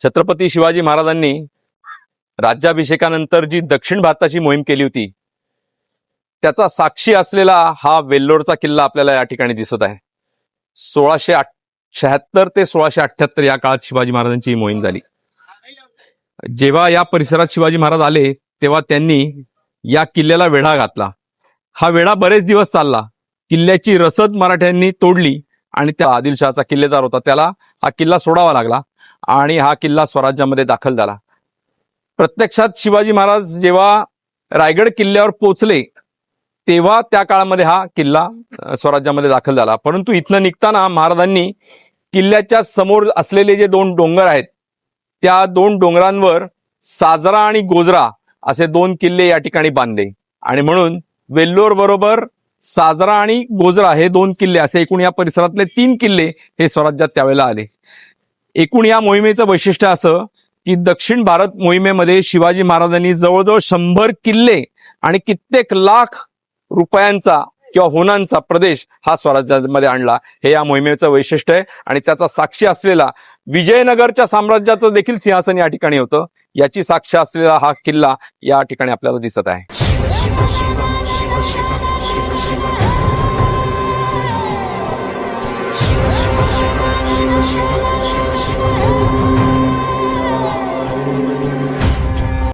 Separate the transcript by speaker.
Speaker 1: छत्रपती शिवाजी महाराजांनी राज्याभिषेकानंतर जी दक्षिण भारताची मोहीम केली होती त्याचा साक्षी असलेला हा वेल्लोरचा किल्ला आपल्याला या ठिकाणी दिसत आहे। 1676 ते 1678 या काळात शिवाजी महाराजांची ही मोहीम झाली। जेव्हा या परिसरात शिवाजी महाराज आले तेव्हा त्यांनी या किल्ल्याला वेढा घातला। हा वेढा बरेच दिवस चालला। किल्ल्याची रसद मराठ्यांनी तोडली आणि त्या आदिलशहाचा किल्लेदार होता त्याला हा किल्ला सोडावा लागला आणि हा किल्ला स्वराज्यामध्ये दाखल झाला। प्रत्यक्षात शिवाजी महाराज जेव्हा रायगड किल्ल्यावर पोहोचले तेव्हा त्या काळामध्ये हा किल्ला स्वराज्यामध्ये दाखल झाला। परंतु इथनं निघताना महाराजांनी किल्ल्याच्या समोर असलेले जे 2 डोंगर आहेत त्या 2 डोंगरांवर साजरा आणि गोजरा असे 2 किल्ले या ठिकाणी बांधले आणि म्हणून वेल्लोर बरोबर साजरा आणि गोजरा हे 2 किल्ले असे एकूण या परिसरातले 3 किल्ले हे स्वराज्यात त्यावेळेला आले। एकूण या मोहिमेचं वैशिष्ट्य असं की दक्षिण भारत मोहिमेमध्ये शिवाजी महाराजांनी जवळजवळ 100 किल्ले आणि कित्येक लाख रुपयांचा किंवा होनांचा प्रदेश हा स्वराज्यामध्ये आणला। हे या मोहिमेचं वैशिष्ट्य आहे आणि त्याचा साक्षी असलेला विजयनगरच्या साम्राज्याचं देखील सिंहासन या ठिकाणी होतं। याची साक्ष असलेला हा किल्ला या ठिकाणी आपल्याला दिसत आहे।